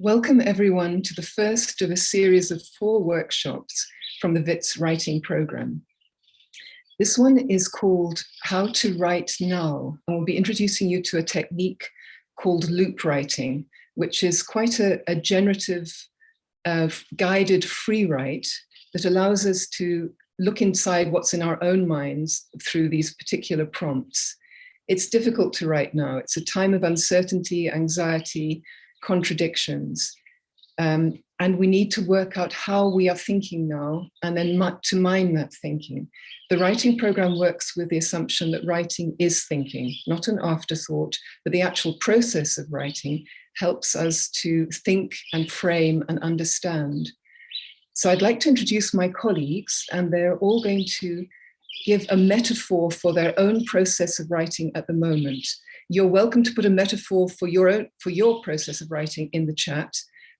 Welcome everyone to the first of a series of 4 workshops from the Wits Writing program. This one is called How to Write Now, and we'll be introducing you to a technique called loop writing, which is quite a generative, guided free write that allows us to look inside what's in our own minds through these particular prompts. It's difficult to write now. It's a time of uncertainty, anxiety, contradictions. And we need to work out how we are thinking now and then to mine that thinking. The writing program works with the assumption that writing is thinking, not an afterthought, but the actual process of writing helps us to think and frame and understand. So I'd like to introduce my colleagues, and they're all going to give a metaphor for their own process of writing at the moment. You're welcome to put a metaphor for your process of writing in the chat,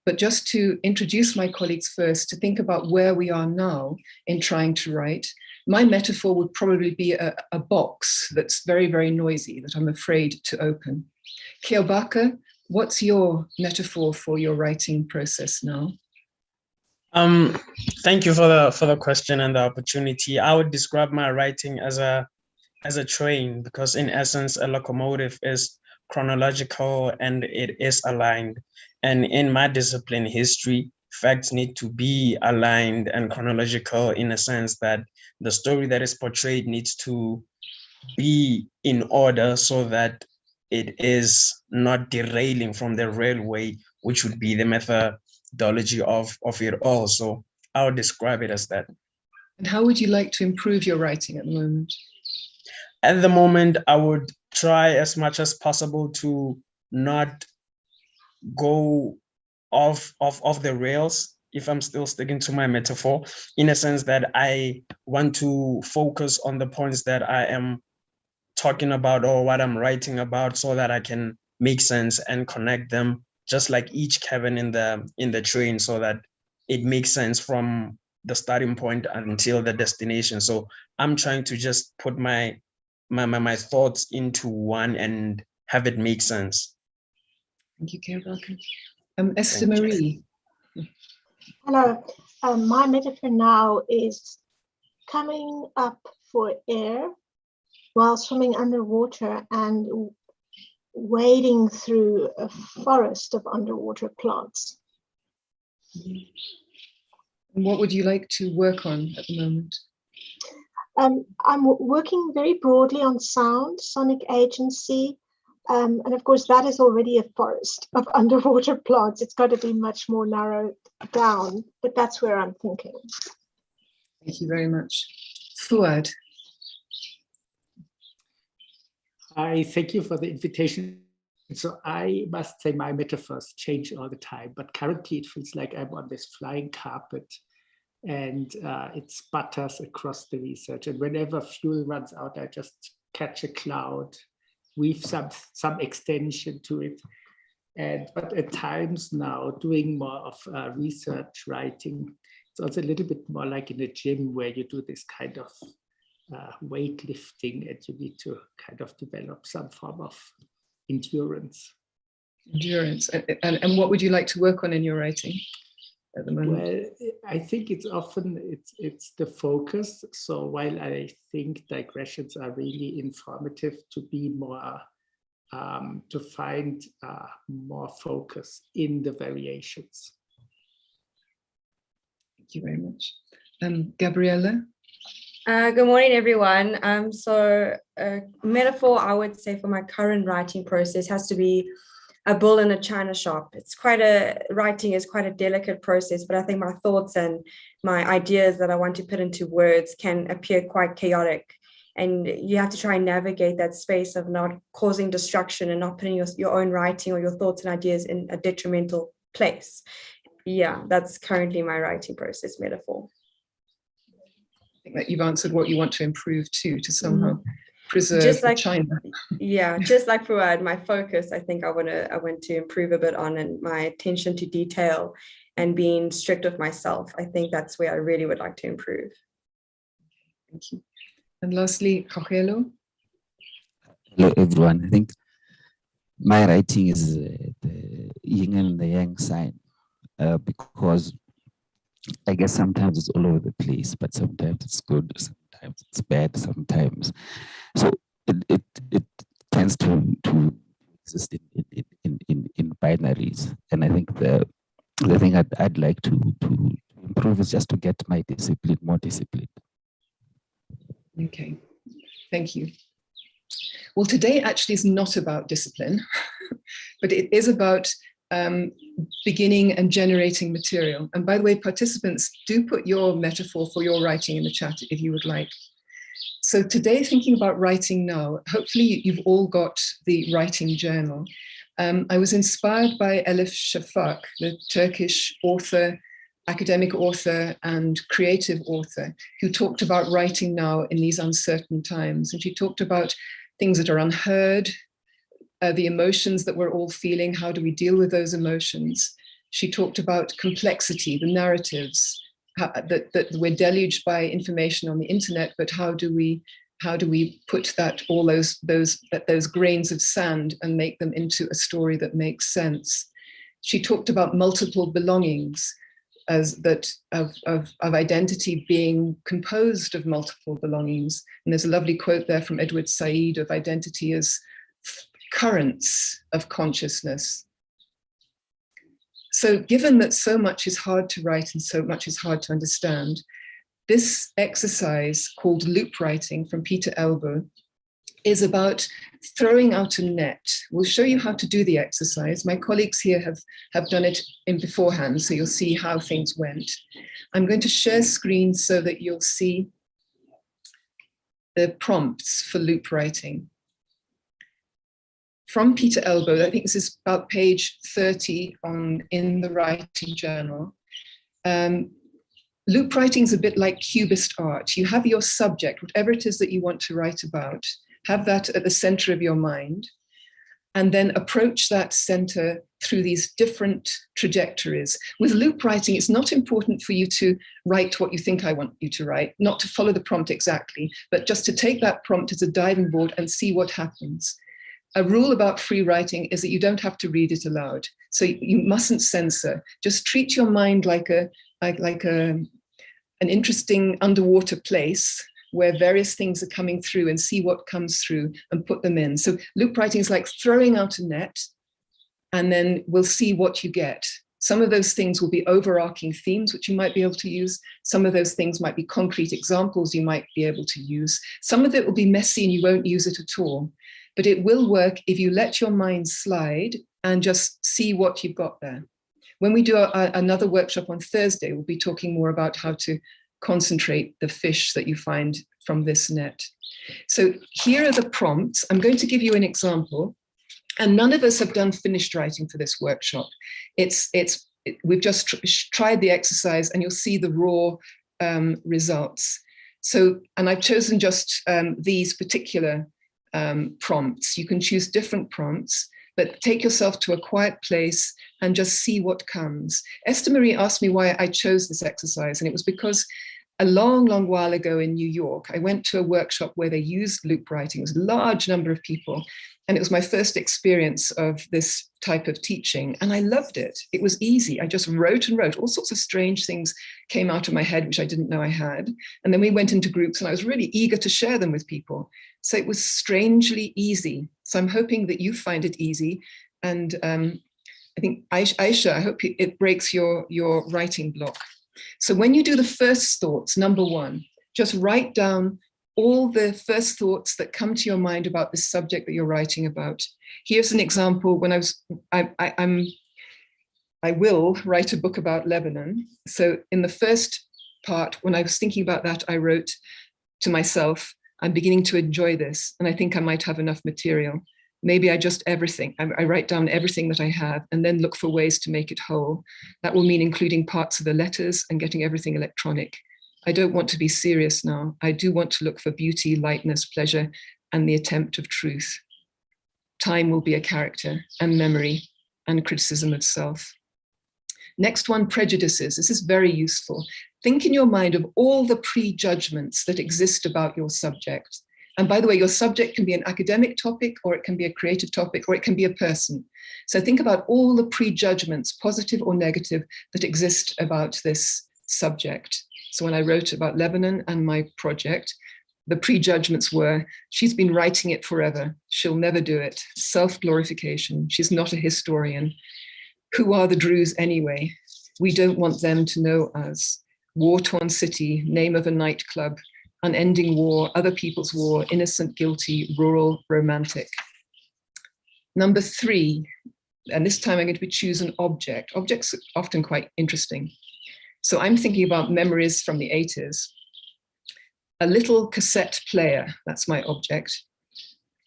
but just to introduce my colleagues first, to think about where we are now in trying to write. My metaphor would probably be a box that's very, very noisy that I'm afraid to open. Keobaka, what's your metaphor for your writing process now? Thank you for the question and the opportunity. I would describe my writing as a train, because in essence, a locomotive is chronological and it is aligned. And in my discipline, history, facts need to be aligned and chronological in a sense that the story that is portrayed needs to be in order so that it is not derailing from the railway, which would be the methodology of it all. So I would describe it as that. And how would you like to improve your writing at the moment? At the moment, I would try as much as possible to not go off the rails, if I'm still sticking to my metaphor, in a sense that I want to focus on the points that I am talking about or what I'm writing about, so that I can make sense and connect them, just like each cabin in the train, so that it makes sense from the starting point until the destination. So I'm trying to just put my thoughts into one and have it make sense. Thank you, Keobaka. Esther Marie. Hello. My metaphor now is coming up for air while swimming underwater and wading through a forest of underwater plants. And what would you like to work on at the moment? I'm working very broadly on sound, sonic agency, and of course that is already a forest of underwater plants. It's got to be much more narrowed down, but that's where I'm thinking. Thank you very much. Fuad. I thank you for the invitation. So I must say my metaphors change all the time, but currently it feels like I'm on this flying carpet and it sputters across the research. And whenever fuel runs out, I just catch a cloud, weave some extension to it. But at times now, doing more of research writing, it's also a little bit more like in a gym where you do this kind of weightlifting, and you need to kind of develop some form of endurance. Endurance. And what would you like to work on in your writing at the moment? Well, I think it's often it's the focus. So while I think digressions are really informative, to be more to find more focus in the variations. Thank you very much. Gabriella? Good morning, everyone. So a metaphor I would say for my current writing process has to be a bull in a china shop. Writing is quite a delicate process, but I think my thoughts and my ideas that I want to put into words can appear quite chaotic. And you have to try and navigate that space of not causing destruction and not putting your own writing or your thoughts and ideas in a detrimental place. Yeah, that's currently my writing process metaphor. I think that you've answered what you want to improve too, to somehow preserve just like China. Yeah, just like Fuad, my focus, I think I want to improve a bit on, and my attention to detail and being strict with myself. I think that's where I really would like to improve. Thank you. And lastly, Jorgelo. Hello, everyone. I think my writing yin and the yang sign, because I guess sometimes it's all over the place, but sometimes it's good, sometimes it's bad, sometimes. So it tends to exist in binaries. And I think the thing I'd like to improve is just to get my discipline more disciplined. Okay, thank you. Well, today actually is not about discipline, but it is about beginning and generating material. And by the way, participants, do put your metaphor for your writing in the chat if you would like. So today, thinking about writing now, hopefully you've all got the writing journal. I was inspired by Elif Shafak, the Turkish author, academic author and creative author, who talked about writing now in these uncertain times. And she talked about things that are unheard, the emotions that we're all feeling, how do we deal with those emotions? She talked about complexity, the narratives, that we're deluged by information on the internet, but how do we put that, all those grains of sand and make them into a story that makes sense? She talked about multiple belongings, as that of identity being composed of multiple belongings. And there's a lovely quote there from Edward Said of identity as currents of consciousness. So given that so much is hard to write and so much is hard to understand, this exercise called loop writing from Peter Elbow is about throwing out a net. We'll show you how to do the exercise. My colleagues here have done it in beforehand, so you'll see how things went. I'm going to share screen so that you'll see the prompts for loop writing. From Peter Elbow, I think this is about page 30 in the writing journal. Loop writing is a bit like cubist art. You have your subject, whatever it is that you want to write about, have that at the center of your mind, and then approach that center through these different trajectories. With loop writing, it's not important for you to write what you think I want you to write, not to follow the prompt exactly, but just to take that prompt as a diving board and see what happens. A rule about free writing is that you don't have to read it aloud. So you mustn't censor. Just treat your mind like an interesting underwater place where various things are coming through, and see what comes through and put them in. So loop writing is like throwing out a net, and then we'll see what you get. Some of those things will be overarching themes, which you might be able to use. Some of those things might be concrete examples you might be able to use. Some of it will be messy and you won't use it at all. But it will work if you let your mind slide and just see what you've got there. When we do another workshop on Thursday, we'll be talking more about how to concentrate the fish that you find from this net. So here are the prompts. I'm going to give you an example. And none of us have done finished writing for this workshop. We've just tried the exercise, and you'll see the raw results. So, and I've chosen just these particular prompts. You can choose different prompts, but take yourself to a quiet place and just see what comes. Esther Marie asked me why I chose this exercise, and it was because a long, long while ago in New York, I went to a workshop where they used loop writing. It was a large number of people, and it was my first experience of this type of teaching, and I loved it. It was easy. I just wrote and wrote. All sorts of strange things came out of my head, which I didn't know I had. And then we went into groups, and I was really eager to share them with people. So it was strangely easy. So I'm hoping that you find it easy. And I think, Aisha, I hope it breaks your writing block. So when you do the first thoughts, number one, just write down all the first thoughts that come to your mind about the subject that you're writing about. Here's an example. When I will write a book about Lebanon. So in the first part, when I was thinking about that, I wrote to myself, I'm beginning to enjoy this, and I think I might have enough material. Maybe I write down everything that I have and then look for ways to make it whole. That will mean including parts of the letters and getting everything electronic. I don't want to be serious now. I do want to look for beauty, lightness, pleasure, and the attempt of truth. Time will be a character, and memory, and criticism of self. Next one, prejudices. This is very useful. Think in your mind of all the prejudgments that exist about your subject, And by the way, your subject can be an academic topic, or it can be a creative topic, or it can be a person. So think about all the prejudgments, positive or negative, that exist about this subject. So when I wrote about Lebanon and my project, the prejudgments were, she's been writing it forever, she'll never do it, self-glorification, she's not a historian. Who are the Druze anyway? We don't want them to know us. War-torn city, name of a nightclub, unending war, other people's war, innocent, guilty, rural, romantic. Number 3, and this time I'm going to choose an object. Objects are often quite interesting. So I'm thinking about memories from the 80s. A little cassette player, that's my object,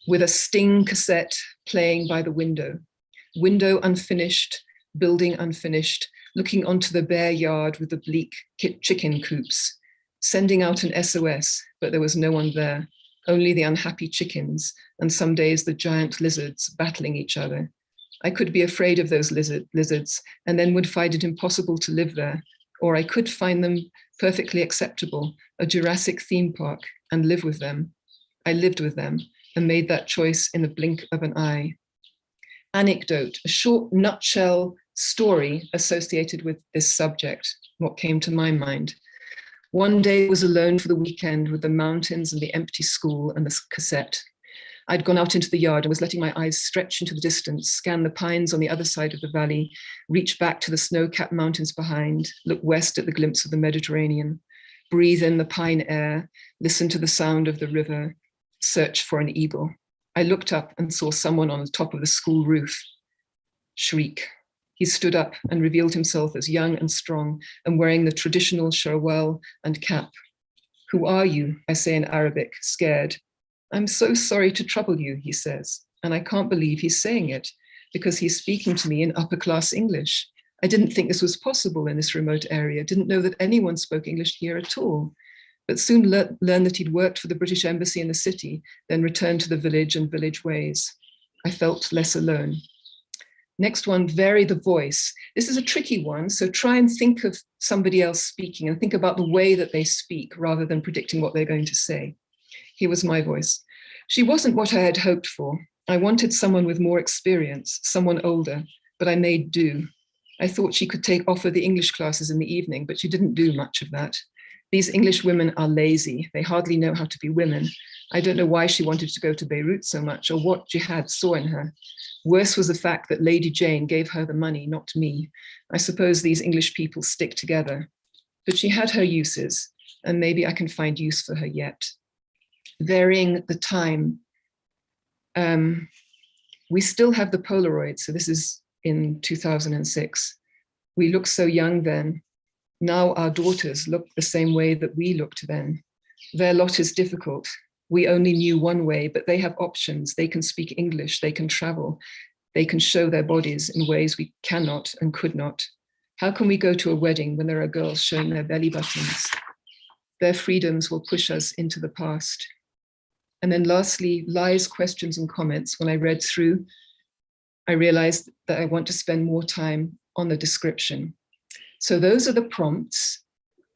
with a Sting cassette playing by the window. Window unfinished, building unfinished, looking onto the bare yard with the bleak chicken coops, sending out an SOS, but there was no one there, only the unhappy chickens, and some days the giant lizards battling each other. I could be afraid of those lizards and then would find it impossible to live there, or I could find them perfectly acceptable, a Jurassic theme park, and live with them. I lived with them and made that choice in the blink of an eye. Anecdote, a short nutshell story associated with this subject, what came to my mind. One day I was alone for the weekend with the mountains and the empty school and the cassette. I'd gone out into the yard and was letting my eyes stretch into the distance, scan the pines on the other side of the valley, reach back to the snow-capped mountains behind, look west at the glimpse of the Mediterranean, breathe in the pine air, listen to the sound of the river, search for an eagle. I looked up and saw someone on the top of the school roof. Shriek. He stood up and revealed himself as young and strong and wearing the traditional sharwal and cap. Who are you? I say in Arabic, scared. I'm so sorry to trouble you, he says. And I can't believe he's saying it because he's speaking to me in upper class English. I didn't think this was possible in this remote area, didn't know that anyone spoke English here at all, but soon learned that he'd worked for the British Embassy in the city, then returned to the village and village ways. I felt less alone. Next one, vary the voice. This is a tricky one, so try and think of somebody else speaking and think about the way that they speak rather than predicting what they're going to say. Here was my voice. She wasn't what I had hoped for. I wanted someone with more experience, someone older, but I made do. I thought she could offer the English classes in the evening, but she didn't do much of that. These English women are lazy. They hardly know how to be women. I don't know why she wanted to go to Beirut so much or what jihad saw in her. Worse was the fact that Lady Jane gave her the money, not me. I suppose these English people stick together. But she had her uses, and maybe I can find use for her yet. Varying the time. We still have the Polaroid, so this is in 2006. We looked so young then. Now our daughters look the same way that we looked then. Their lot is difficult. We only knew one way, but they have options. They can speak English, they can travel, they can show their bodies in ways we cannot and could not. How can we go to a wedding when there are girls showing their belly buttons? Their freedoms will push us into the past. And then lastly, lies, questions, and comments. When I read through, I realized that I want to spend more time on the description. So those are the prompts.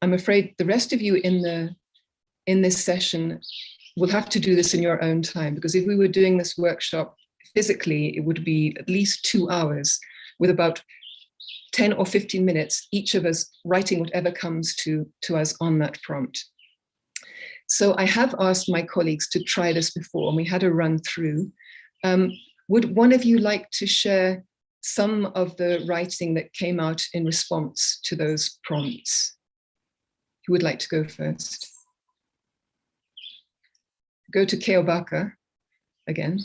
I'm afraid the rest of you in this session will have to do this in your own time, because if we were doing this workshop physically, it would be at least 2 hours with about 10 or 15 minutes, each of us writing whatever comes to us on that prompt. So I have asked my colleagues to try this before, and we had a run through. Would one of you like to share some of the writing that came out in response to those prompts? Who would like to go first? Go to Keobaka again.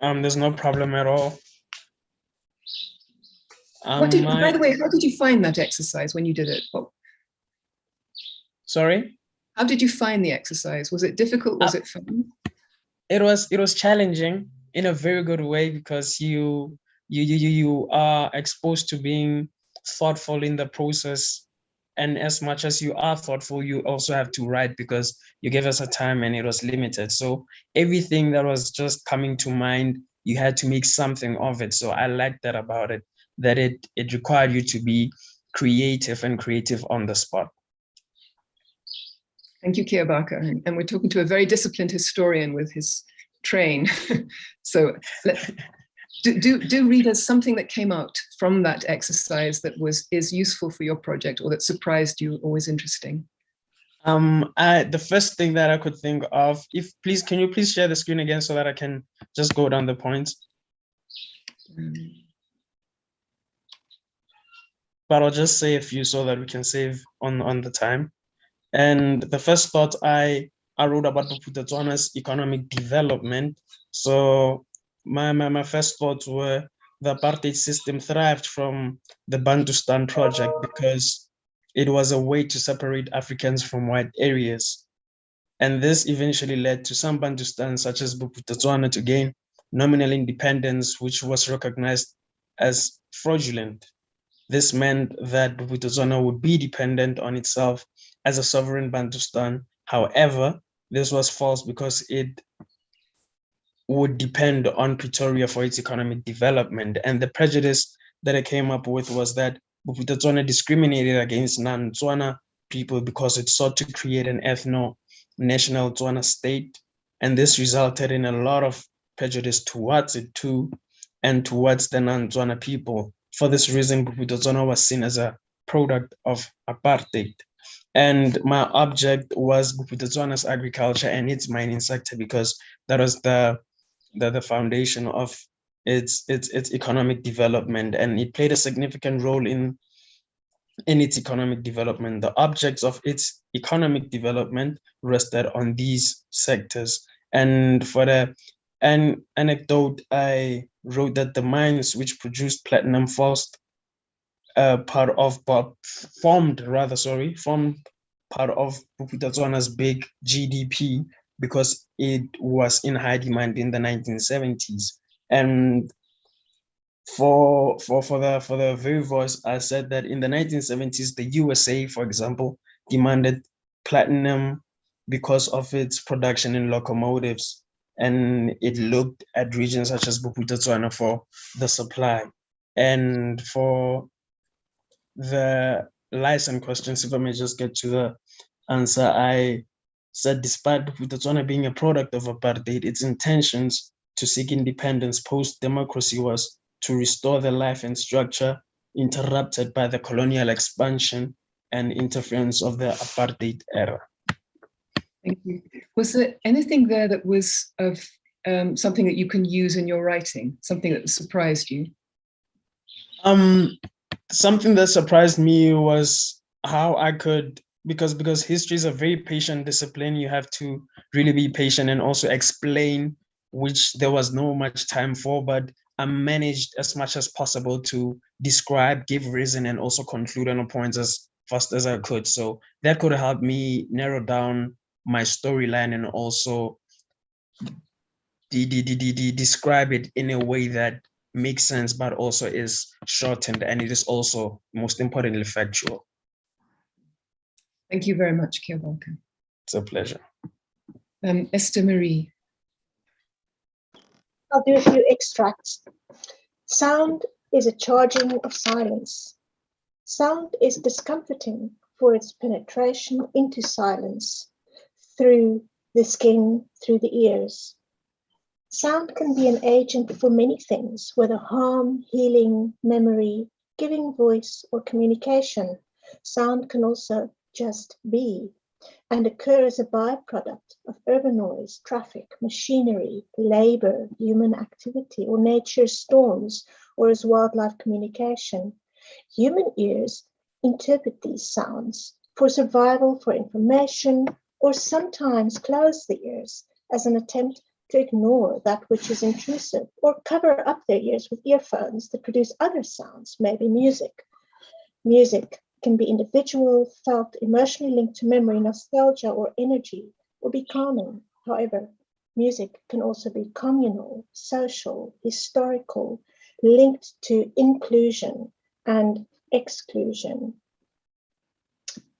There's no problem at all. By the way, how did you find that exercise when you did it? Sorry? How did you find the exercise? Was it difficult? Was it fun? It was challenging in a very good way, because you are exposed to being thoughtful in the process. And as much as you are thoughtful, you also have to write, because you gave us a time and it was limited. So everything that was just coming to mind, you had to make something of it. So I liked that about it, that it required you to be creative and creative on the spot. Thank you, Kiyabaka. And we're talking to a very disciplined historian with his train. So do read us something that came out from that exercise that is useful for your project or that surprised you or was interesting. The first thing that I could think of, can you please share the screen again so that I can just go down the points? But I'll just say a few so that we can save on the time. And the first thought I wrote about Bophuthatswana's economic development. So my first thoughts were the apartheid system thrived from the Bantustan project because it was a way to separate Africans from white areas. And this eventually led to some Bantustan, such as Bophuthatswana, to gain nominal independence, which was recognized as fraudulent. This meant that Bophuthatswana would be dependent on itself as a sovereign Bantustan. However, this was false because it would depend on Pretoria for its economic development. And the prejudice that I came up with was that Bophuthatswana discriminated against non-Tswana people because it sought to create an ethno-national Tswana state. And this resulted in a lot of prejudice towards it too, and towards the non-Tswana people. For this reason, Bophuthatswana was seen as a product of apartheid. And my object was Bophuthatswana's agriculture and its mining sector because that was the foundation of its economic development, and it played a significant role in its economic development. The objects of its economic development rested on these sectors. And for the anecdote, I wrote that the mines which produced platinum formed part of Bophuthatswana's big GDP because it was in high demand in the 1970s. And for the very voice, I said that in the 1970s, the USA, for example, demanded platinum because of its production in locomotives, and it looked at regions such as Bophuthatswana for the supply. And for the license questions, if I may just get to the answer, I said despite Bophuthatswana being a product of apartheid, its intentions to seek independence post-democracy was to restore the life and structure interrupted by the colonial expansion and interference of the apartheid era. Thank you. Was there anything there that was of something that you can use in your writing, something that surprised you? Something that surprised me was how I could, because history is a very patient discipline. You have to really be patient and also explain, which there was no much time for, but I managed as much as possible to describe, give reason, and also conclude on the points as fast as I could. So that could help me narrow down my storyline and also describe it in a way that makes sense, but also is shortened, and it is also, most importantly, factual. Thank you very much, Kiyabaka. It's a pleasure. Esther Marie. I'll do a few extracts. Sound is a charging of silence. Sound is discomforting for its penetration into silence, through the skin, through the ears. Sound can be an agent for many things, whether harm, healing, memory, giving voice, or communication. Sound can also just be and occur as a byproduct of urban noise, traffic, machinery, labor, human activity, or nature's storms, or as wildlife communication. Human ears interpret these sounds for survival, for information, or sometimes close the ears as an attempt to ignore that which is intrusive, or cover up their ears with earphones that produce other sounds, maybe music. Music can be individual, felt, emotionally linked to memory, nostalgia, or energy, or be calming. However, music can also be communal, social, historical, linked to inclusion and exclusion.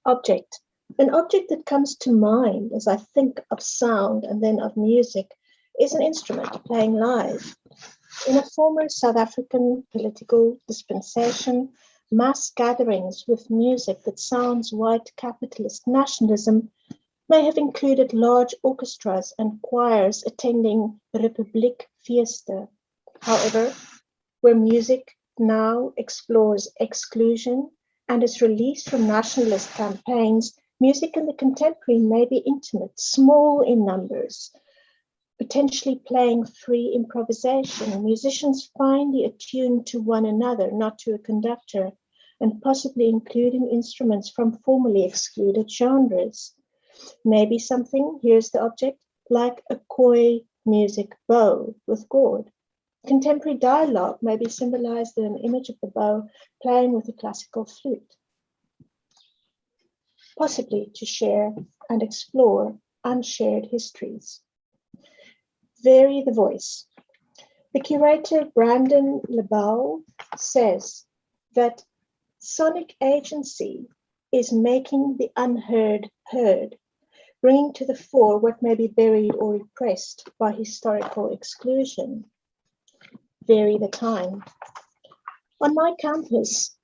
Object. An object that comes to mind as I think of sound and then of music is an instrument playing live. In a former South African political dispensation, mass gatherings with music that sounds white capitalist nationalism may have included large orchestras and choirs attending the Republiek Fiesta. However, where music now explores exclusion and is released from nationalist campaigns, music in the contemporary may be intimate, small in numbers, potentially playing free improvisation. Musicians finely attuned to one another, not to a conductor, and possibly including instruments from formerly excluded genres. Maybe something, here's the object, like a koi music bow with gourd. Contemporary dialogue may be symbolized in an image of the bow playing with a classical flute, possibly to share and explore unshared histories. Vary the voice. The curator Brandon LeBeau says that sonic agency is making the unheard heard, bringing to the fore what may be buried or repressed by historical exclusion. Vary the time. On my campus,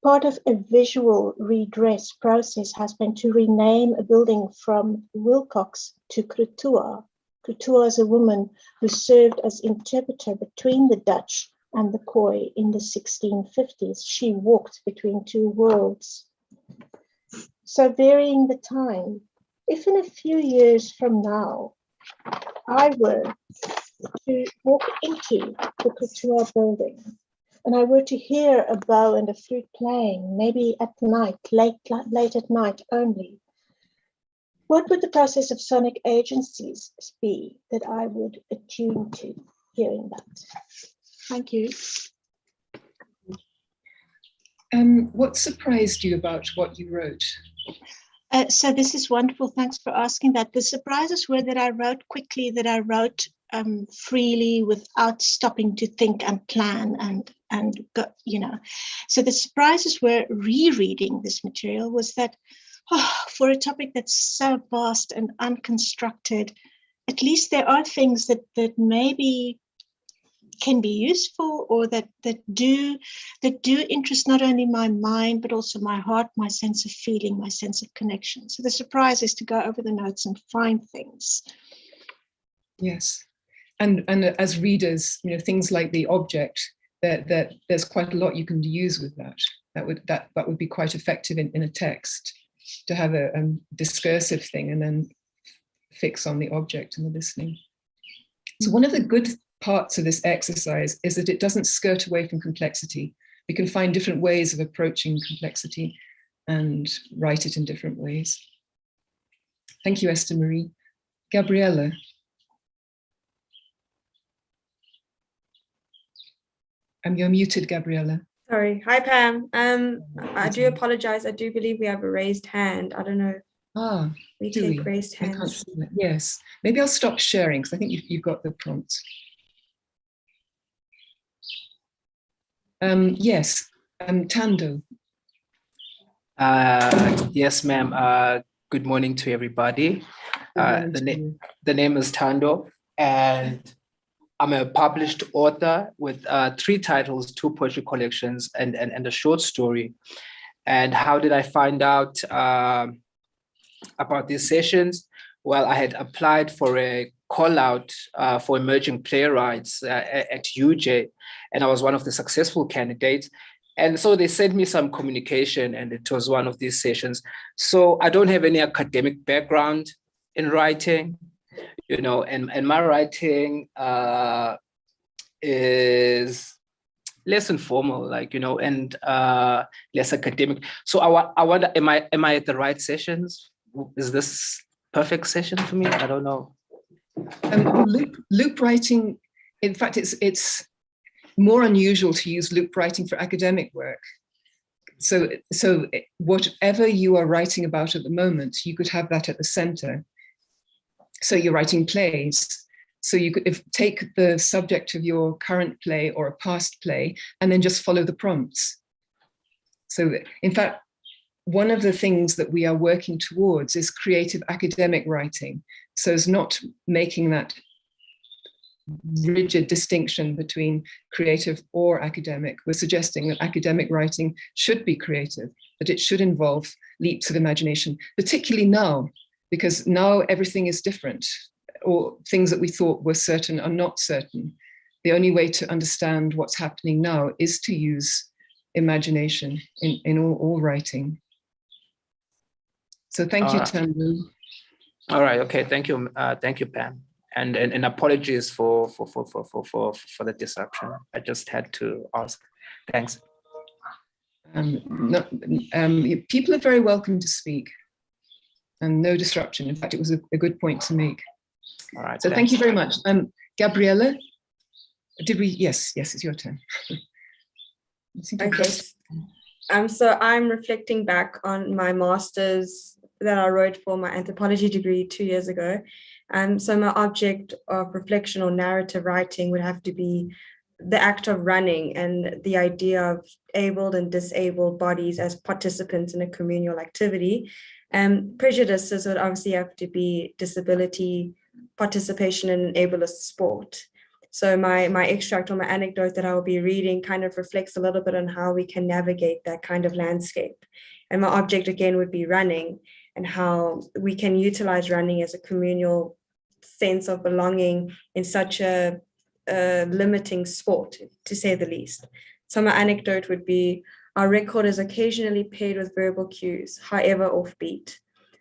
part of a visual redress process has been to rename a building from Wilcox to Krutua. Krutua is a woman who served as interpreter between the Dutch and the Khoi in the 1650s. She walked between two worlds. So varying the time, if in a few years from now, I were to walk into the Krutua building and I were to hear a bow and a flute playing, maybe at night, late at night only, what would the process of sonic agencies be that I would attune to hearing that? Thank you. What surprised you about what you wrote? So this is wonderful. Thanks for asking that. The surprises were that I wrote quickly, that I wrote freely without stopping to think and plan and go, you know. So the surprises were rereading this material was that for a topic that's so vast and unconstructed, at least there are things that maybe can be useful or that do interest not only my mind but also my heart, my sense of feeling, my sense of connection. So the surprise is to go over the notes and find things. Yes, and as readers, you know, things like the object, that there's quite a lot you can use with that. That would be quite effective in a text, to have a discursive thing and then fix on the object and the listening. So one of the good parts of this exercise is that it doesn't skirt away from complexity. We can find different ways of approaching complexity and write it in different ways. Thank you, Esther Marie. Gabriella. You're muted, Gabriella. Sorry. Hi, Pam. I do apologize. I do believe we have a raised hand. I don't know. We take raised hands. I can't see that. Yes. Maybe I'll stop sharing because I think you've got the prompts. Yes. Tando. Yes, ma'am. Good morning to everybody. The name is Tando, and I'm a published author with 3 titles, 2 poetry collections, and a short story. And how did I find out about these sessions? Well, I had applied for a call out for emerging playwrights at UJ, and I was one of the successful candidates. And so they sent me some communication, and it was one of these sessions. So I don't have any academic background in writing, you know, and my writing is less informal, like, you know, and less academic. So I wonder, am I at the right sessions? Is this perfect session for me? I don't know. Loop writing, in fact, it's more unusual to use loop writing for academic work. So whatever you are writing about at the moment, you could have that at the center. So you're writing plays. So you could take the subject of your current play or a past play and then just follow the prompts. So in fact, one of the things that we are working towards is creative academic writing. So it's not making that rigid distinction between creative or academic. We're suggesting that academic writing should be creative, that it should involve leaps of imagination, particularly now, because now everything is different, or things that we thought were certain are not certain. The only way to understand what's happening now is to use imagination in all writing. So thank you, Tambu. All right. Okay. Thank you. Thank you, Pam. And apologies for the disruption. I just had to ask. Thanks. People are very welcome to speak, and no disruption. In fact, it was a good point to make. All right. So thank you very much. Gabriella, did we? Yes, it's your turn. Okay. So I'm reflecting back on my master's that I wrote for my anthropology degree 2 years ago. So my object of reflection or narrative writing would have to be the act of running and the idea of abled and disabled bodies as participants in a communal activity. Prejudices would obviously have to be disability, participation in ableist sport. So my extract or my anecdote that I will be reading kind of reflects a little bit on how we can navigate that kind of landscape. And my object again would be running, and how we can utilize running as a communal sense of belonging in such a limiting sport, to say the least. So my anecdote would be, our record is occasionally paired with verbal cues, however offbeat.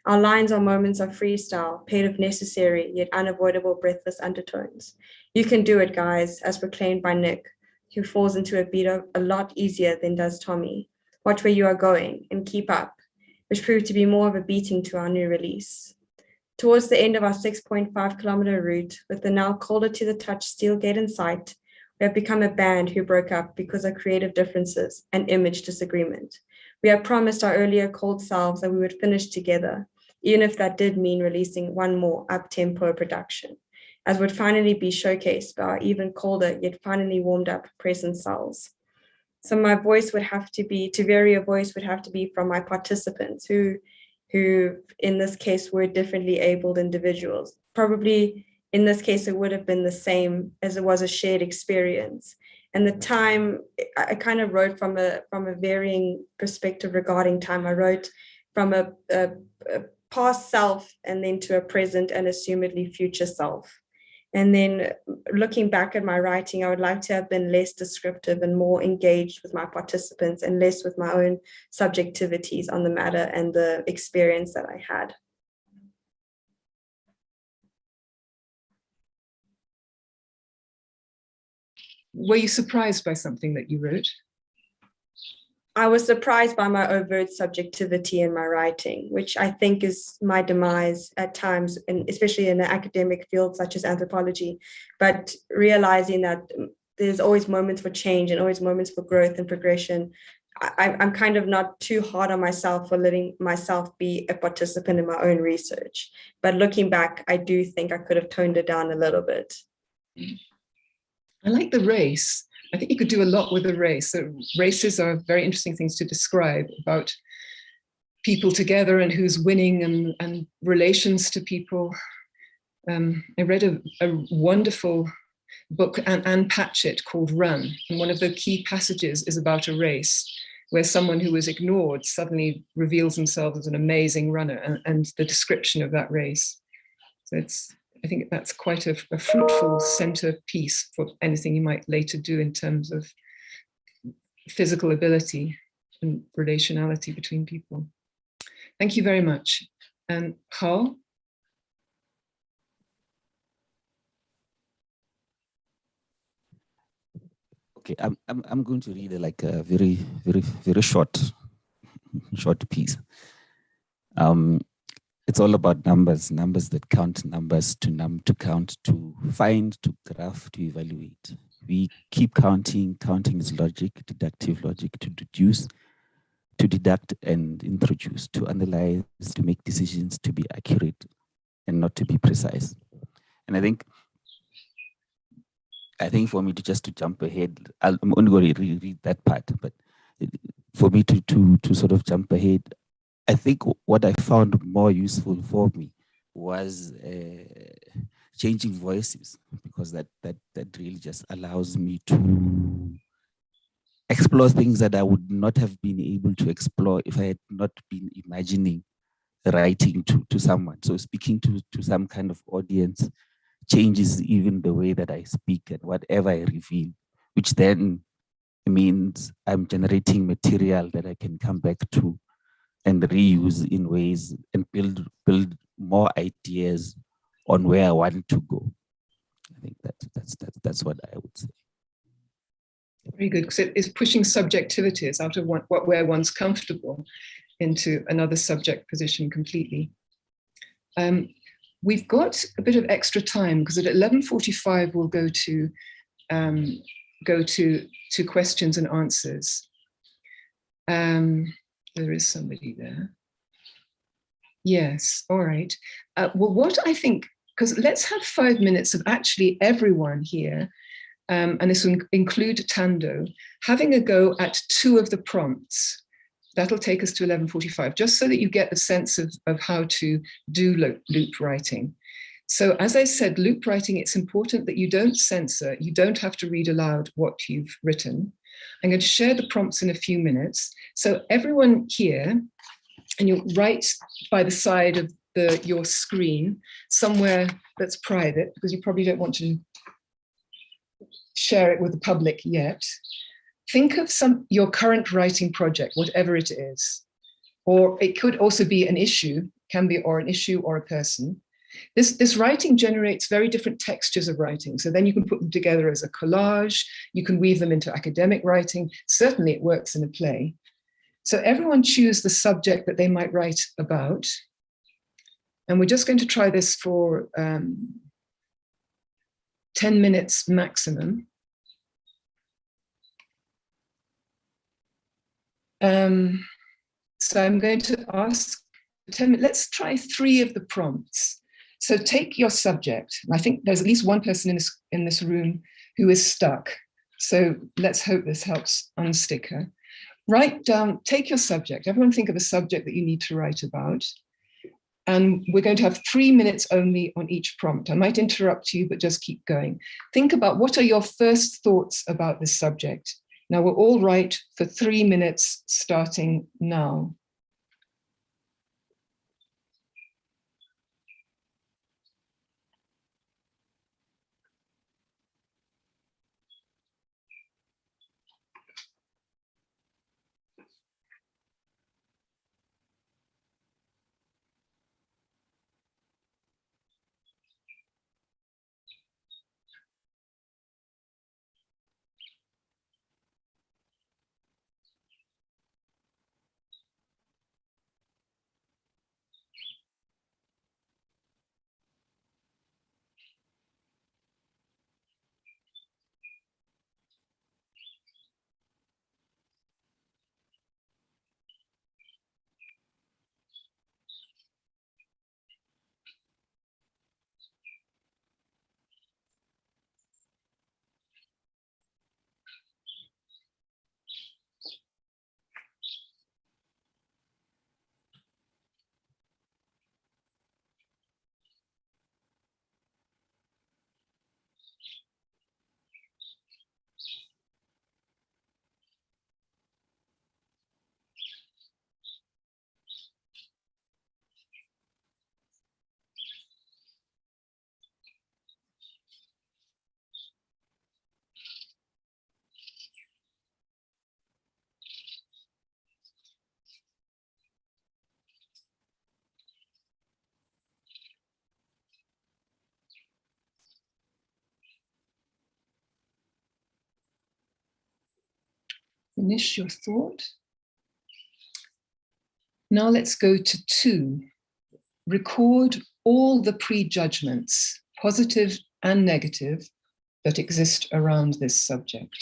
Our lines are moments of freestyle, paired with necessary yet unavoidable breathless undertones. You can do it, guys, as proclaimed by Nick, who falls into a beat a lot easier than does Tommy. Watch where you are going and keep up, which proved to be more of a beating to our new release. Towards the end of our 6.5 kilometer route, with the now colder to the touch steel gate in sight, we have become a band who broke up because of creative differences and image disagreement. We had promised our earlier cold selves that we would finish together, even if that did mean releasing one more up-tempo production, as would finally be showcased by our even colder yet finally warmed up present selves. So my voice would have to be, to vary a voice would have to be from my participants who in this case were differently abled individuals. Probably in this case, it would have been the same as it was a shared experience. And the time, I kind of wrote from a varying perspective regarding time. I wrote from a past self and then to a present and assumedly future self. And then looking back at my writing, I would like to have been less descriptive and more engaged with my participants and less with my own subjectivities on the matter and the experience that I had. Were you surprised by something that you wrote? I was surprised by my overt subjectivity in my writing, which I think is my demise at times, and especially in an academic field such as anthropology. But realizing that there's always moments for change and always moments for growth and progression, I'm kind of not too hard on myself for letting myself be a participant in my own research. But looking back, I do think I could have toned it down a little bit. I like the race. I think you could do a lot with a race. So races are very interesting things to describe about people together and who's winning and relations to people. I read a wonderful book, Anne Patchett, called Run. And one of the key passages is about a race where someone who was ignored suddenly reveals themselves as an amazing runner, and the description of that race. So I think that's quite a fruitful centerpiece for anything you might later do in terms of physical ability and relationality between people. Thank you very much. And Carl? Okay, I'm going to read like a very short piece. It's all about numbers that count, numbers to count, to find, to graph, to evaluate. We keep counting. Counting is logic, deductive logic, to deduce, to deduct and introduce, to analyze, to make decisions, to be accurate and not to be precise. And I think for me to jump ahead, I'm only going to read that part, but for me to sort of jump ahead, I think what I found more useful for me was changing voices, because that really just allows me to explore things that I would not have been able to explore if I had not been imagining writing to someone. So speaking to some kind of audience changes even the way that I speak and whatever I reveal, which then means I'm generating material that I can come back to and reuse in ways and build more ideas on where I want to go. I think that's what I would say. Very good, because it is pushing subjectivities out of where one's comfortable into another subject position completely. We've got a bit of extra time because at 11:45 we'll go to questions and answers. There is somebody there. Yes, all right. Well, what I think, because let's have 5 minutes of actually everyone here, and this will include Tando, having a go at 2 of the prompts. That'll take us to 11:45, just so that you get a sense of how to do loop writing. So as I said, loop writing, it's important that you don't censor. You don't have to read aloud what you've written. I'm going to share the prompts in a few minutes. So everyone here, and you'll write by the side of your screen, somewhere that's private, because you probably don't want to share it with the public yet. Think of your current writing project, whatever it is, or it could also be an issue, or an issue or a person. This writing generates very different textures of writing. So then you can put them together as a collage. You can weave them into academic writing. Certainly it works in a play. So everyone choose the subject that they might write about. And we're just going to try this for 10 minutes maximum. So I'm going to ask 10 minutes. Let's try 3 of the prompts. So take your subject. I think there's at least one person in this room who is stuck. So let's hope this helps unstick her. Write down, take your subject. Everyone think of a subject that you need to write about. And we're going to have 3 minutes only on each prompt. I might interrupt you, but just keep going. Think about what are your first thoughts about this subject. Now we'll all write for 3 minutes starting now. Finish your thought. Now let's go to 2. Record all the prejudgments, positive and negative, that exist around this subject.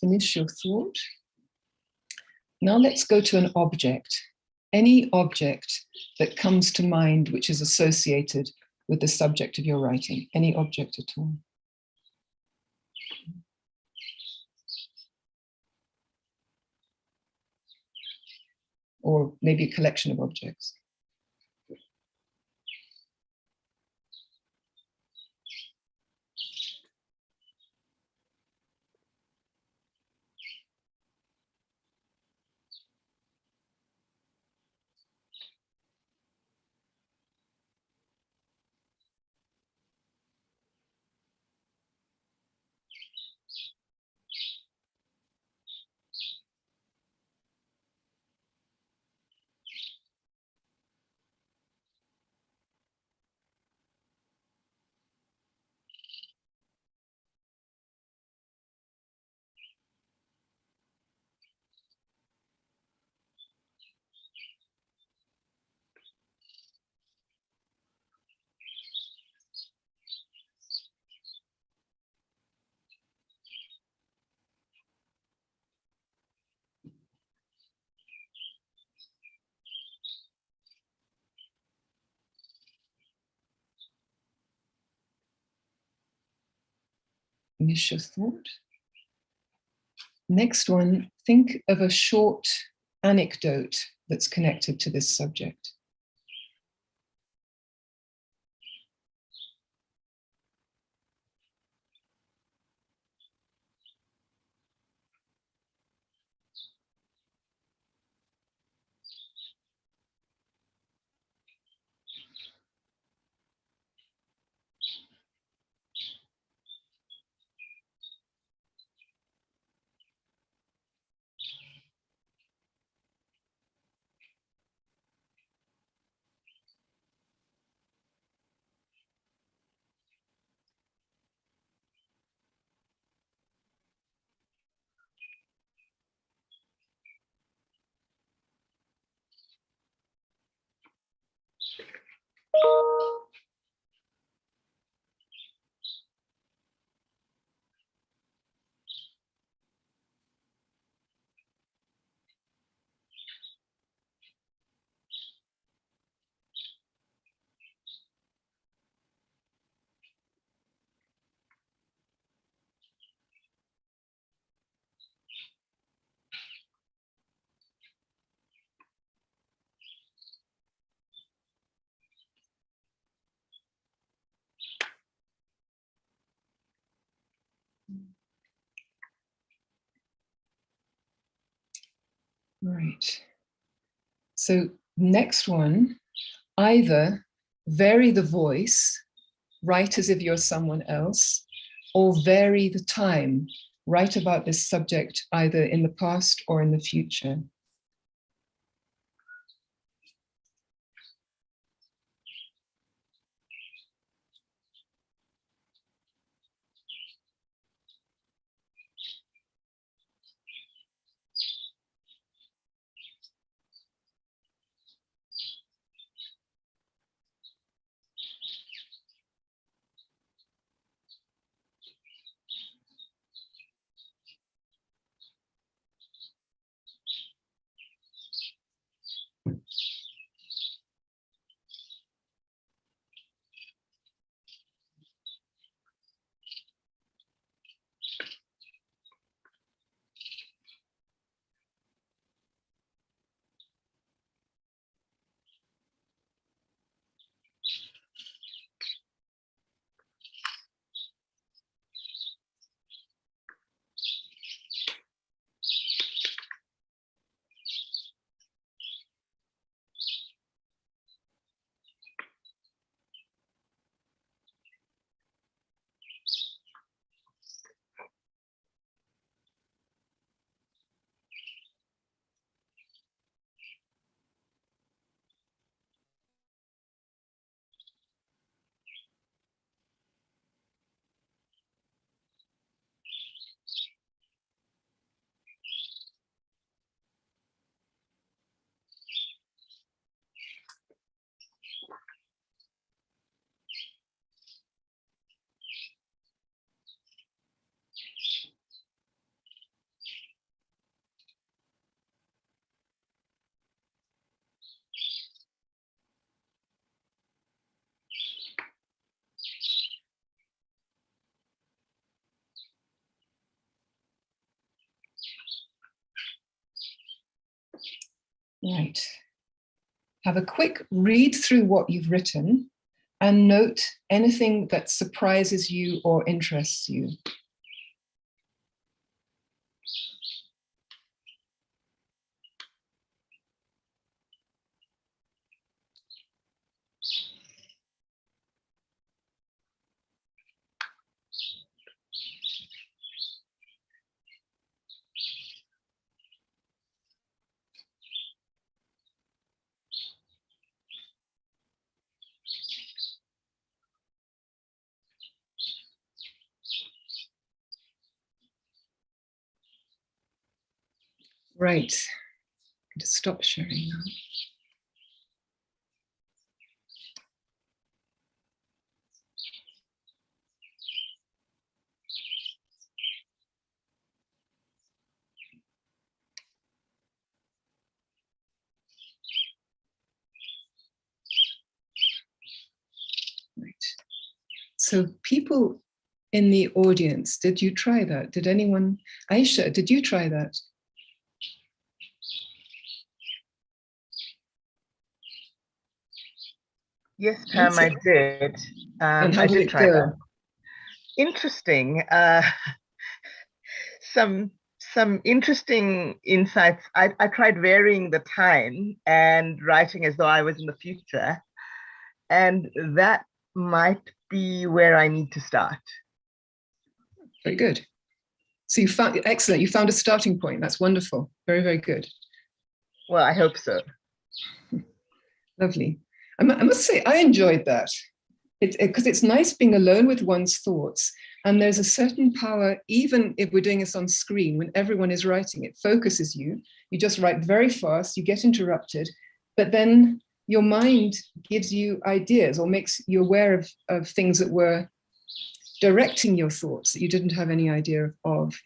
finish your thought. Now let's go to an object. Any object that comes to mind which is associated with the subject of your writing, any object at all. Or maybe a collection of objects. Finish your thought. Next one, think of a short anecdote that's connected to this subject. Right. So next one, either vary the voice, write as if you're someone else, or vary the time, write about this subject either in the past or in the future. Right. Have a quick read through what you've written and note anything that surprises you or interests you. Right. I'm going to stop sharing now. Right. So people in the audience, did you try that? Did anyone, Aisha, did you try that? Yes, Pam, I did. And how I did did it try go? that. Interesting. Some interesting insights. I tried varying the time and writing as though I was in the future. And that might be where I need to start. Very good. So you found, excellent, you found a starting point. That's wonderful. Very, very good. Well, I hope so. Lovely. I must say, I enjoyed that. Because it's nice being alone with one's thoughts. And there's a certain power, even if we're doing this on screen, when everyone is writing, it focuses you. You just write very fast, you get interrupted, but then your mind gives you ideas or makes you aware of things that were directing your thoughts that you didn't have any idea of.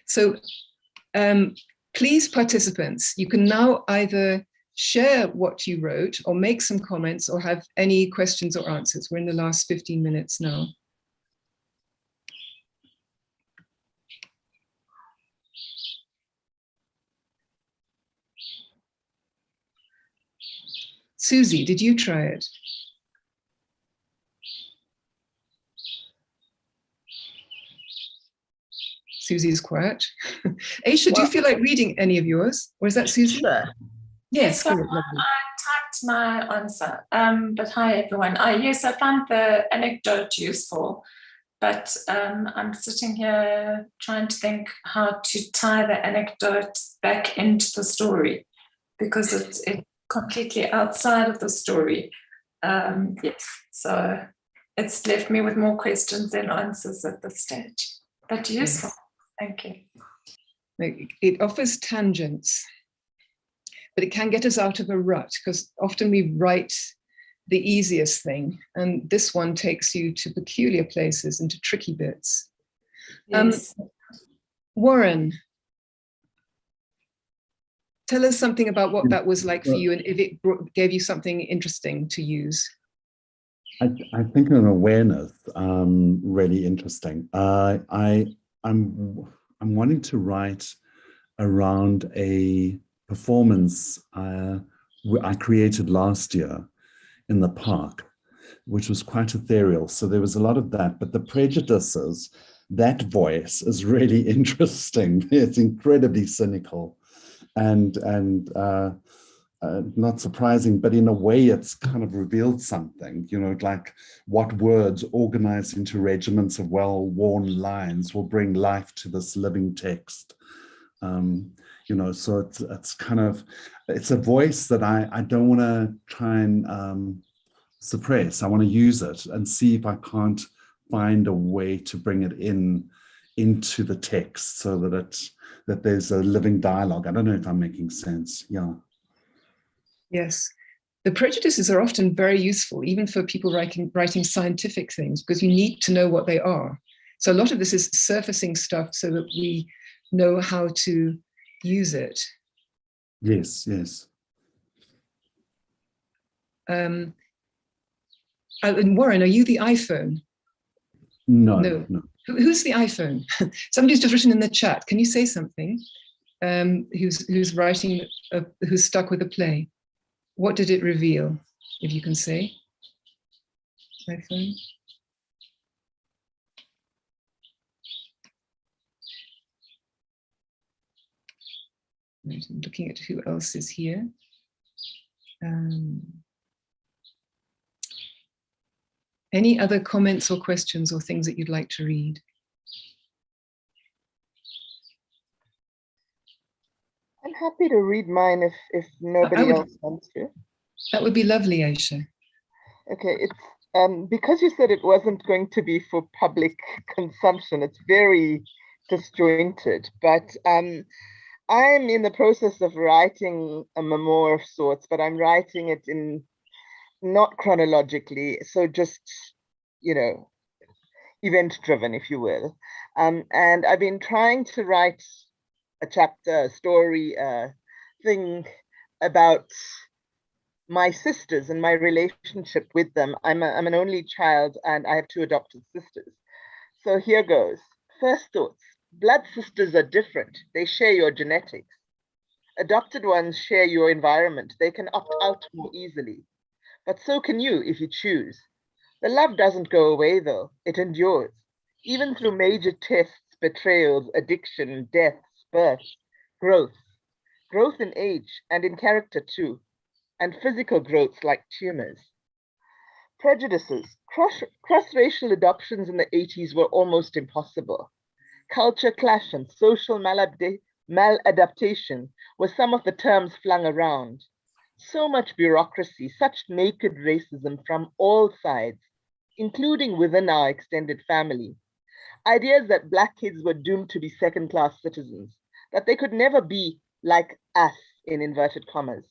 So please, participants, you can now either share what you wrote or make some comments or have any questions or answers. We're in the last 15 minutes now. Susie, did you try it? Susie's quiet. Aisha, do you feel like reading any of yours? Or is that Susie? Sure. Yes, So good, I typed my answer, but hi everyone. Yes, I found the anecdote useful, but I'm sitting here trying to think how to tie the anecdote back into the story because it's completely outside of the story. Yes, so it's left me with more questions than answers at this stage, but useful. Yes. Thank you. It offers tangents, but it can get us out of a rut because often we write the easiest thing, and this one takes you to peculiar places and to tricky bits. Yes. Warren, tell us something about what that was like for you and if it gave you something interesting to use. I think an awareness, really interesting. I'm wanting to write around a performance I created last year in the park, which was quite ethereal. So there was a lot of that, but the prejudices, that voice is really interesting. It's incredibly cynical and not surprising, but in a way it's kind of revealed something, you know, like what words organized into regiments of well-worn lines will bring life to this living text. You know, so it's kind of, it's a voice that I don't want to try and suppress. I want to use it and see if I can't find a way to bring it into the text so that there's a living dialogue. I don't know if I'm making sense. Yeah. Yes. The prejudices are often very useful, even for people writing scientific things, because you need to know what they are. So a lot of this is surfacing stuff so that we know how to use it. Yes, yes. And Warren, are you the iPhone? No. Who's the iPhone? Somebody's just written in the chat. Can you say something? who's writing, who's stuck with a play. What did it reveal, if you can say? My phone. Right, I'm looking at who else is here. Any other comments or questions or things that you'd like to read? I'm happy to read mine if nobody else wants to. That would be lovely, Aisha. Okay, it's because you said it wasn't going to be for public consumption, it's very disjointed, but I'm in the process of writing a memoir of sorts, but I'm writing it in not chronologically, so just, you know, event driven, if you will. And I've been trying to write a chapter, a story, thing about my sisters and my relationship with them. I'm an only child and I have 2 adopted sisters. So here goes. First thoughts. Blood sisters are different. They share your genetics. Adopted ones share your environment. They can opt out more easily. But so can you if you choose. The love doesn't go away though. It endures. Even through major tests, betrayals, addiction, deaths, births, growth. Growth in age and in character too. And physical growths like tumors. Prejudices. Cross-racial adoptions in the 80s were almost impossible. Culture clash and social maladaptation were some of the terms flung around. So much bureaucracy, such naked racism from all sides, including within our extended family. Ideas that Black kids were doomed to be second-class citizens, that they could never be like us, in inverted commas.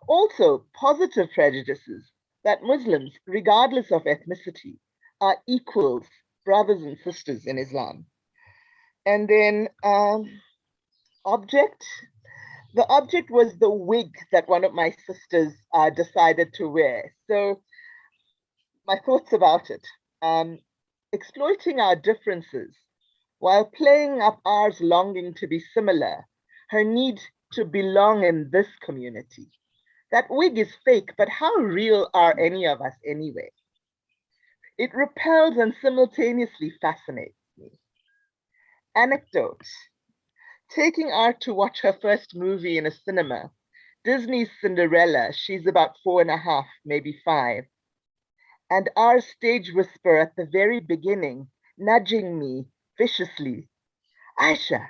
Also, positive prejudices that Muslims, regardless of ethnicity, are equals, brothers and sisters in Islam. And then object. The object was the wig that one of my sisters decided to wear. So my thoughts about it. Exploiting our differences while playing up ours longing to be similar, her need to belong in this community. That wig is fake, but how real are any of us anyway? It repels and simultaneously fascinates me. Anecdote. Taking Art to watch her first movie in a cinema, Disney's Cinderella, she's about 4.5, maybe 5. And our stage whisper at the very beginning, nudging me viciously. Aisha,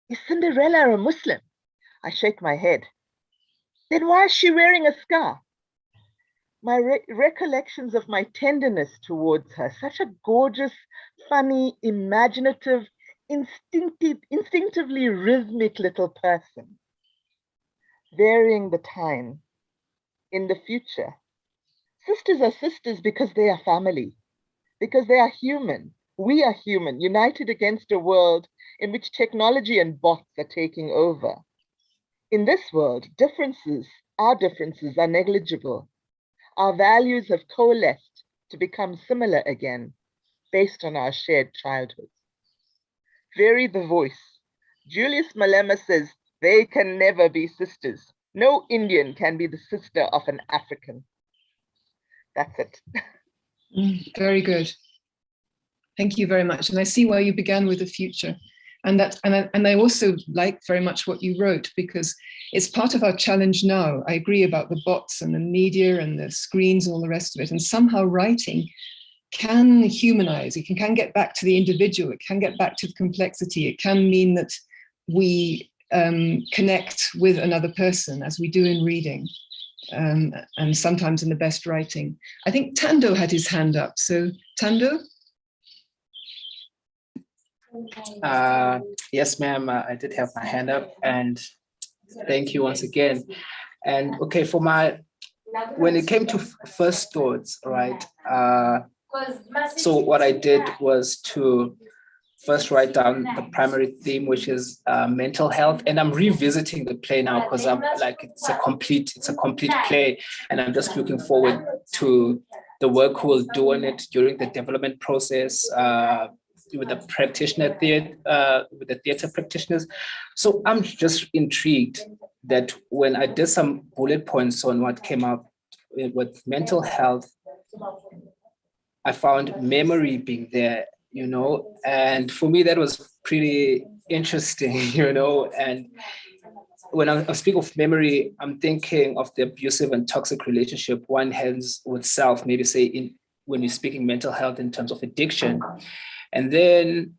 is Cinderella a Muslim? I shake my head. Then why is she wearing a scarf? My recollections of my tenderness towards her, such a gorgeous, funny, imaginative, instinctively rhythmic little person. Varying the time. In the future. Sisters are sisters because they are family, because they are human. We are human, united against a world in which technology and bots are taking over. In this world, our differences are negligible. Our values have coalesced to become similar again, based on our shared childhoods. Vary the voice. Julius Malema says they can never be sisters. No Indian can be the sister of an African. That's it. Very good. Thank you very much. And I see why you began with the future. And I also like very much what you wrote, because it's part of our challenge now. I agree about the bots and the media and the screens and all the rest of it. And somehow writing can humanize. It can get back to the individual. It can get back to the complexity. It can mean that we connect with another person, as we do in reading, and sometimes in the best writing. I think Tando had his hand up. So Tando? Yes, ma'am, I did have my hand up, and thank you once again. And okay, when it came to first thoughts, right? So what I did was to first write down the primary theme, which is mental health. And I'm revisiting the play now because I'm like, it's a complete play. And I'm just looking forward to the work we'll do on it during the development process, with the practitioner with the theater practitioners. So I'm just intrigued that when I did some bullet points on what came up with mental health, I found memory being there, and for me that was pretty interesting, and when I speak of memory, I'm thinking of the abusive and toxic relationship one has with self, maybe say when you're speaking mental health in terms of addiction, and then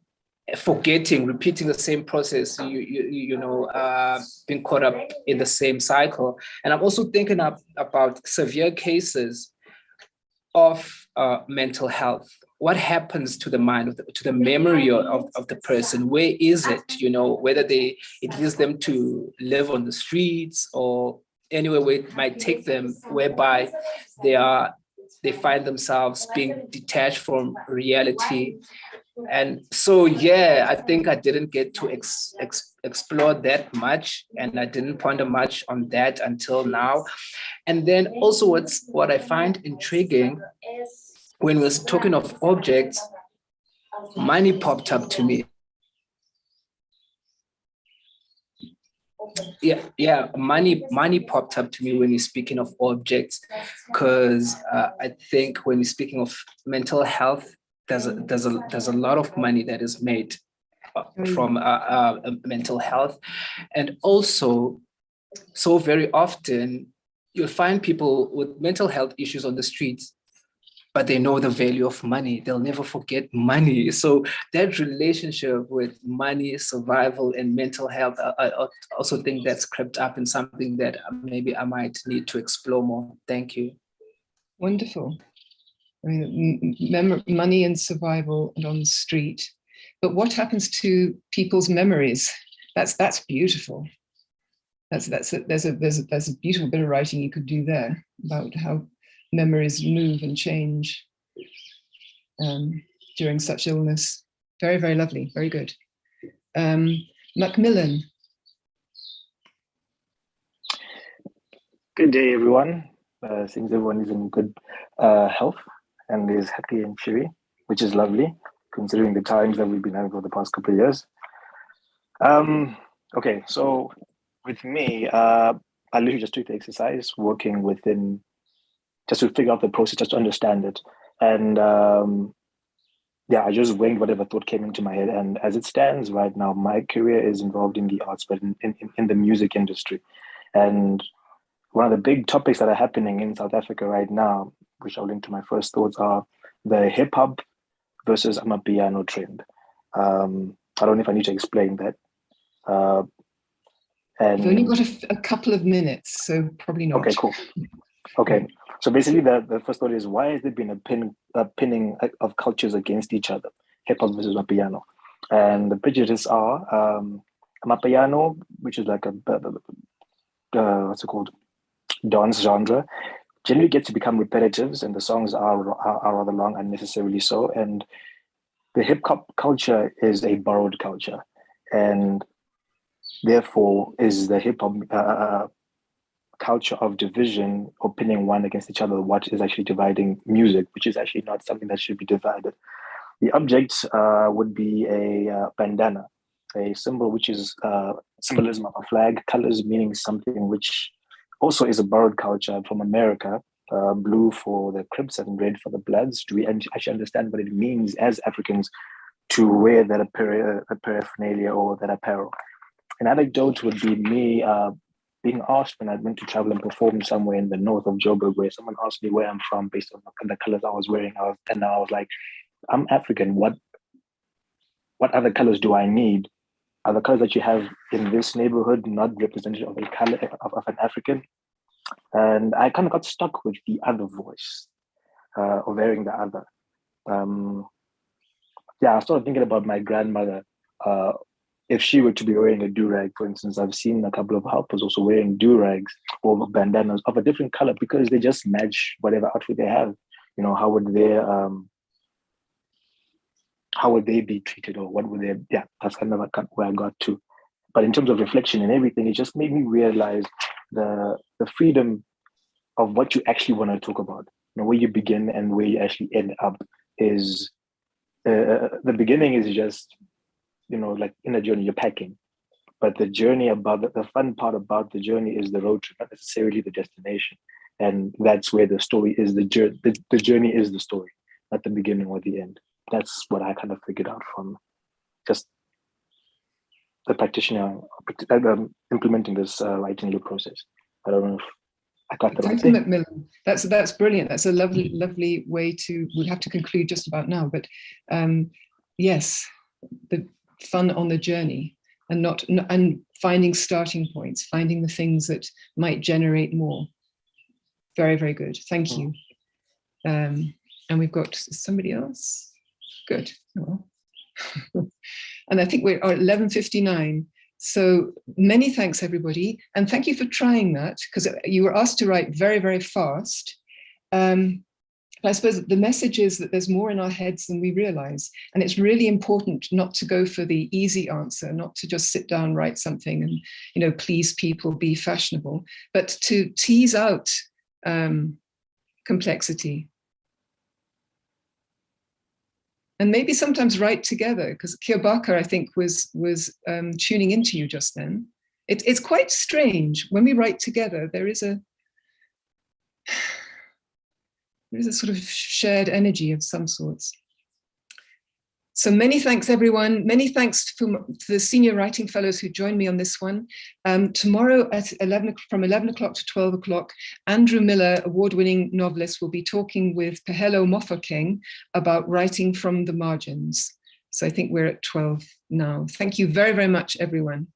forgetting, repeating the same process, being caught up in the same cycle. And I'm also thinking about severe cases of mental health. What happens to the mind, to the memory of the person? Where is it? Whether it leads them to live on the streets or anywhere where it might take them, whereby they find themselves being detached from reality. And so, yeah, I think I didn't get to explore that much, and I didn't ponder much on that until now. And then also what I find intriguing, when we was talking of objects, money popped up to me. Yeah, money popped up to me when you're speaking of objects, because I think when you're speaking of mental health, there's a lot of money that is made from mental health. And also, so very often you'll find people with mental health issues on the streets, but they know the value of money. They'll never forget money. So that relationship with money, survival, and mental health, I also think that's crept up in something that maybe I might need to explore more. Thank you. Wonderful. I mean, money and survival and on the street. But what happens to people's memories? That's beautiful. There's a beautiful bit of writing you could do there about how memories move and change during such illness. Very, very lovely. Very good. Macmillan. Good day, everyone. Seems everyone is in good health and is happy and cheery, which is lovely, considering the times that we've been having for the past couple of years. Okay, so with me, I literally just took the exercise, working within, just to figure out the process, just to understand it. And yeah, I just winged whatever thought came into my head. And as it stands right now, my career is involved in the arts, but in the music industry. And one of the big topics that are happening in South Africa right now, which I'll link to my first thoughts, are the hip hop versus amapiano trend. I don't know if I need to explain that. And you've only got a couple of minutes, so probably not. Okay, cool. Okay, so basically the first thought is, why has there been a pinning of cultures against each other, hip hop versus amapiano? And the prejudices are amapiano, which is like a what's it called, dance genre, generally gets to become repetitive, and the songs are rather long, unnecessarily so. And the hip hop culture is a borrowed culture, and therefore is the hip hop culture of division, or pinning one against each other, what is actually dividing music, which is actually not something that should be divided. The object would be a bandana, a symbol which is symbolism of a flag, colors meaning something which also is a borrowed culture from America, blue for the Crips and red for the Bloods. Do we actually understand what it means as Africans to wear that paraphernalia or that apparel? An anecdote would be me being asked when I went to travel and perform somewhere in the north of Joburg, where someone asked me where I'm from based on the colors I was wearing. And I was like, I'm African. What other colors do I need? Are the colors that you have in this neighborhood not representative of a color of an African? And I kind of got stuck with the other voice, of wearing the other. Yeah, I started thinking about my grandmother. If she were to be wearing a do-rag, for instance, I've seen a couple of helpers also wearing do-rags or bandanas of a different color because they just match whatever outfit they have. You know, how would they be treated, or what would they? Yeah, that's kind of where I got to. But in terms of reflection and everything, it just made me realize the freedom of what you actually want to talk about. You know, where you begin and where you actually end up is the beginning is just, like in a journey, you're packing. But the journey the fun part about the journey is the road trip, not necessarily the destination. And that's where the story is. The journey is the story, not the beginning or the end. That's what I kind of figured out from just the practitioner implementing this writing loop process. I don't know if I got the right Thank you, thing. Macmillan. That's brilliant. That's a lovely way to. We'll have to conclude just about now, but yes, the fun on the journey. And finding starting points, finding the things that might generate more. Very, very good. Thank you. And we've got somebody else. Good. Well. And I think we're at 11:59. So many thanks, everybody. And thank you for trying that, because you were asked to write very, very fast. But I suppose the message is that there's more in our heads than we realize. And it's really important not to go for the easy answer, not to just sit down, write something and, please people, be fashionable, but to tease out complexity. And maybe sometimes write together, because Kiobaka, I think, was tuning into you just then. It's quite strange. When we write together, there is a sort of shared energy of some sorts. So many thanks, everyone. Many thanks to the senior writing fellows who joined me on this one. Tomorrow from 11 o'clock to 12 o'clock, Andrew Miller, award-winning novelist, will be talking with Pehelo Mofokeng about writing from the margins. So I think we're at 12 now. Thank you very, very much, everyone.